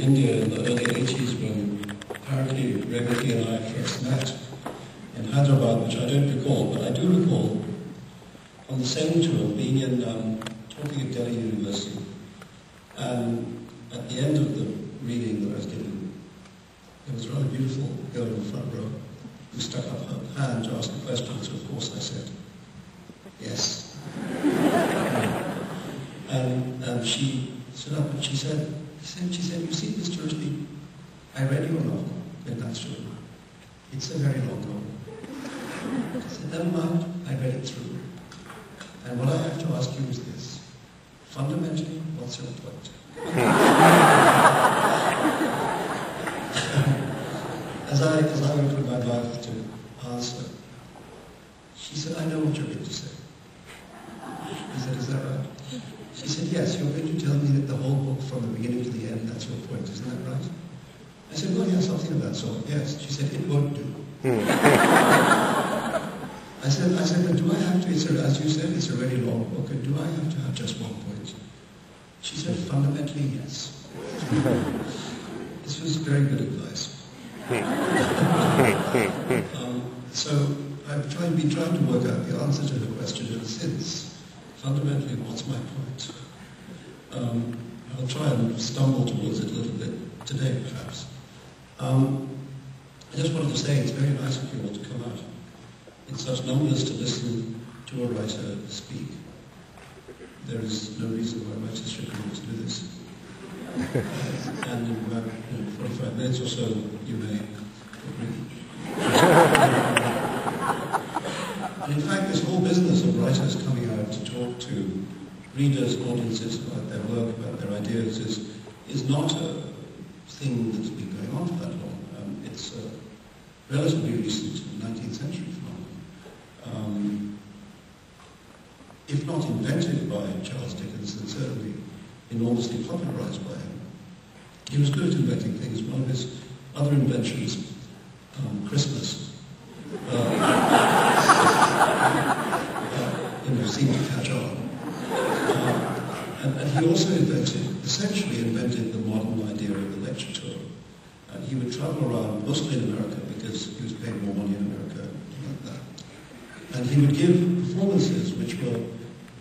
India in the early 80s when apparently Revati and I first met in Hyderabad, which I don't recall, but I do recall on the same tour being in, talking at Delhi University. And at the end of the reading that I was given, there was a rather beautiful girl in the front row who stuck up her hand to ask a question, so of course I said, yes. And she stood up and she said, you see, Mr. Rushdie, I read your novel, and that's true. It's a very long novel. I said, never mind, I read it through. And what I have to ask you is this. Fundamentally, what's your point? As I went with my wife to answer, she said, I know what you're going to say. I said, is that right? She said, yes, you're going to tell me that the whole book from the beginning to the end, that's your point, isn't that right? I said, well, yeah, something of that sort, yes. She said, it won't do. I said, but do I have to, as you said, it's a really long book, and do I have to have just one point? She said, fundamentally, yes. This was very good advice. So I've been trying to work out the answer to the question ever since. Fundamentally, what's my point? I'll try and stumble towards it a little bit today, perhaps. I just wanted to say it's very nice of you all to come out in such numbers to listen to a writer speak. There is no reason why writers should be able to do this. And in about 45 minutes or so, you may agree. And in fact, this whole business of writers coming out to talk to readers, audiences about their work, about their ideas, is not a thing that's been going on for that long. It's a relatively recent 19th century phenomenon. If not invented by Charles Dickens, then certainly enormously popularized by him. He was good at inventing things. One of his other inventions, Christmas, seemed to catch on. And he also essentially invented the modern idea of the lecture tour. And he would travel around, mostly in America, because he was paid more money in America, like that. And he would give performances which were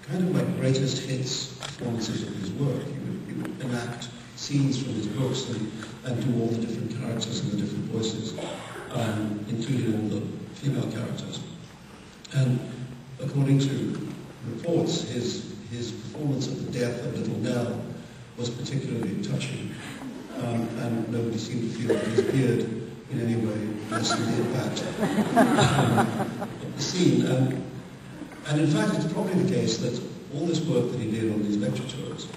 kind of like greatest hits performances of his work. He would enact scenes from his books and do all the different characters and the different voices, including all the female characters. And according to reports, his performance of the death of Little Nell was particularly touching, and nobody seemed to feel that his beard in any way lessened the impact of the scene. And in fact, it's probably the case that all this work that he did on these lecture tours,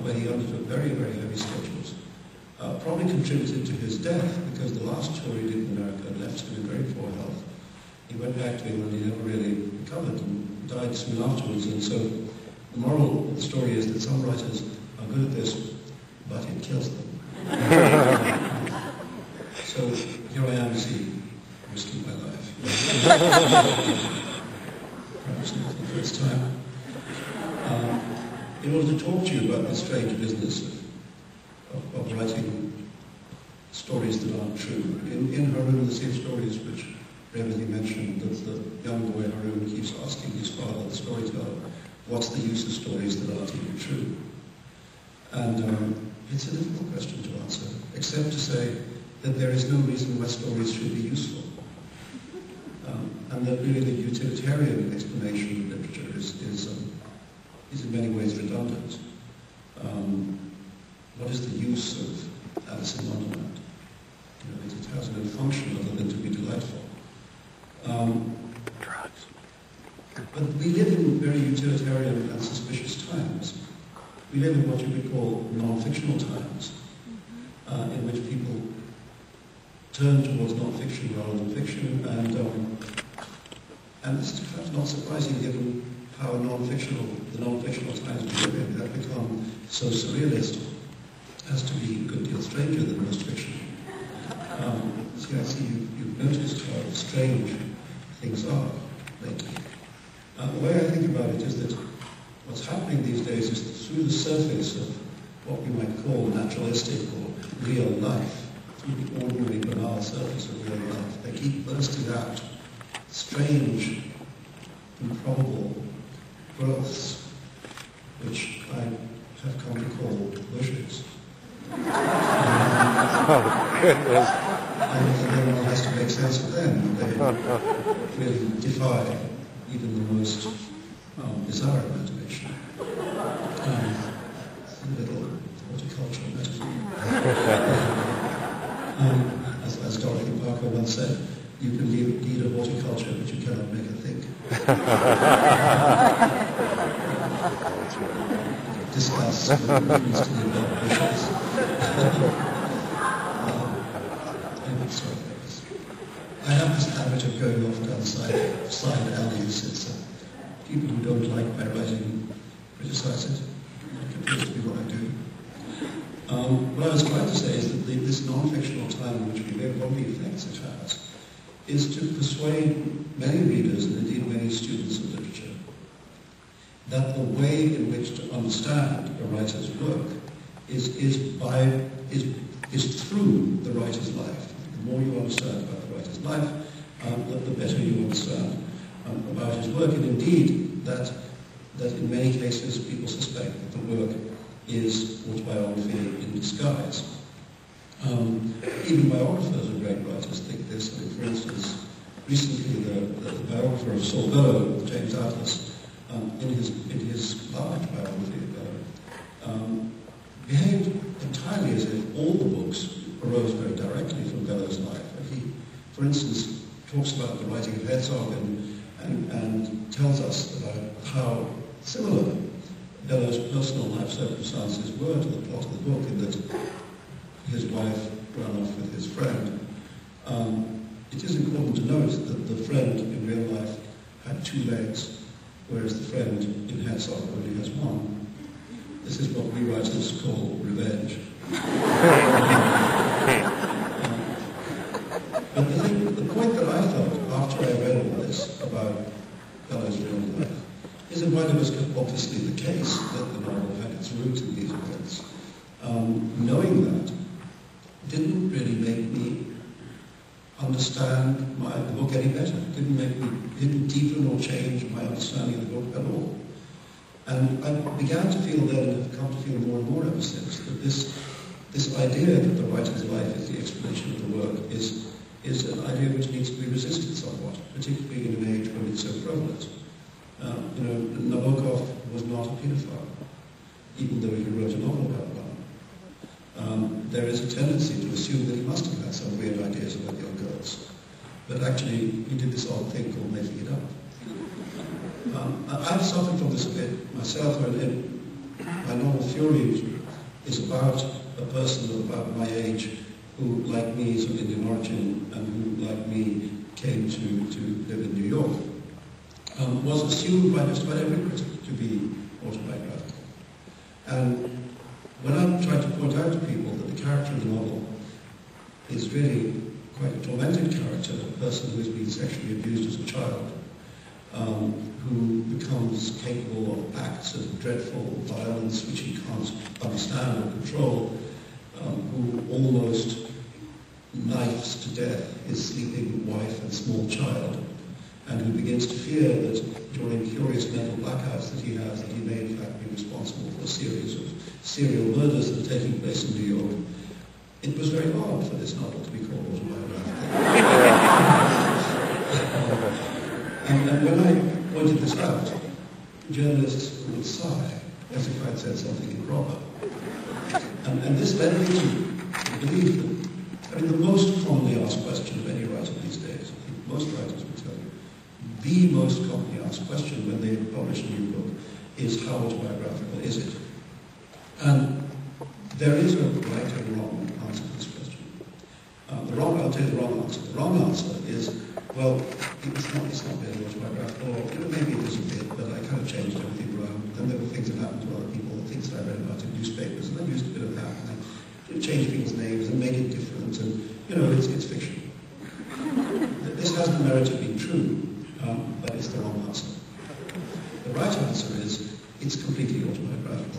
where he undertook very, very heavy schedules, probably contributed to his death, because the last tour he did in America left him in very poor health. He went back to England, he never really recovered and died soon afterwards. And so the moral of the story is that some writers are good at this, but it kills them. So here I am, risking my life. Perhaps not for the first time. In order to talk to you about the strange business of writing stories that aren't true. In Haroon, the same stories which Revati mentioned, that the young boy Haroon keeps asking his father, the storyteller, what's the use of stories that aren't even true? And it's a difficult question to answer, except to say that there is no reason why stories should be useful. And that really the utilitarian explanation of literature is in many ways redundant. What is the use of Alice in Wonderland? It has no function other than to be delightful. Drugs. But we live in very utilitarian and suspicious times. We live in what you could call non-fictional times, in which people turn towards non-fiction rather than fiction, and this is perhaps not surprising given how the non-fictional times we live in have become so surrealist as to be a good deal stranger than most fiction. So I see you've noticed how strange things are lately. The way I think about it is that what's happening these days is that through the surface of what we might call naturalistic or real life, through the ordinary banal surface of real life. They keep bursting out strange, improbable growths, which I have come to call bushes. Oh, goodness. And everyone has to make sense of them. They really defy even the most bizarre imagination. A little horticultural metaphor. As Dorothy Parker once said, you can lead a horticulture, but you cannot make her think. Discuss what it means to live out bushes. I have this habit of going off down side alleys. It's people who don't like my writing criticize it. It appears to be what I do. What I was trying to say is that this non-fictional time in which we live, one of the effects it has, is to persuade many readers, and indeed many students of literature, that the way in which to understand a writer's work is through the writer's life. The more you understand about the writer's life, the better you understand about his work. And indeed, that in many cases people suspect that the work is autobiography in disguise. Even biographers of great writers think this. I mean, for instance, recently the biographer of Saul, James Atlas, in his large biography of Bellow, behaved entirely as if all the books arose very directly from Bellow's life. And he, for instance, talks about the writing of Herzog and tells us about how similar Bellow's personal life circumstances were to the plot of the book, in that his wife ran off with his friend. It is important to note that the friend in real life had 2 legs, whereas the friend in Herzog only has 1. This is what we writers call revenge. But the point that I felt after I read all this about Bellow's real life is that while it was obviously the case that the novel had its roots in these events, knowing that didn't really make me understand the book any better. Didn't deepen or change my understanding of the book at all. And I began to feel then, and have come to feel more and more ever since, that this idea that the writer's life is the explanation of the work is an idea which needs to be resisted somewhat, particularly in an age when it's so prevalent. Nabokov was not a paedophile, even though he wrote a novel about one. There is a tendency to assume that he must have had some weird ideas about young girls, but actually he did this odd thing called making it up. I've suffered from this a bit myself. My novel Fury is about a person of about my age who, like me, is of Indian origin and who, like me, came to live in New York. Was assumed by just about every critic to be autobiographical. And when I tried to point out to people that the character in the novel is really quite a tormented character, a person who has been sexually abused as a child, who becomes capable of acts of dreadful violence which he can't understand or control, who almost knifes to death his sleeping wife and small child, and who begins to fear that during curious mental blackouts that he has, that he may in fact be responsible for a series of serial murders that are taking place in New York. It was very hard for this novel to be called autobiographical. And when I pointed this out, journalists would sigh as if I'd said something improper. And this led me to believe that, the most commonly asked question of any writer these days, I think most writers would tell you, the most commonly asked question when they publish a new book is how autobiographical is it? And there is no right or wrong answer to this question. I'll tell you the wrong answer. The wrong answer is, well, it's not very autobiographical, or maybe it is a bit, but I kind of changed everything around. Then there were things that happened to other people, things that I read about in newspapers, and I used a bit of that, and I changed people's names and make it different, and, it's fiction. This has the merit of being true, but it's the wrong answer. The right answer is, it's completely autobiographical.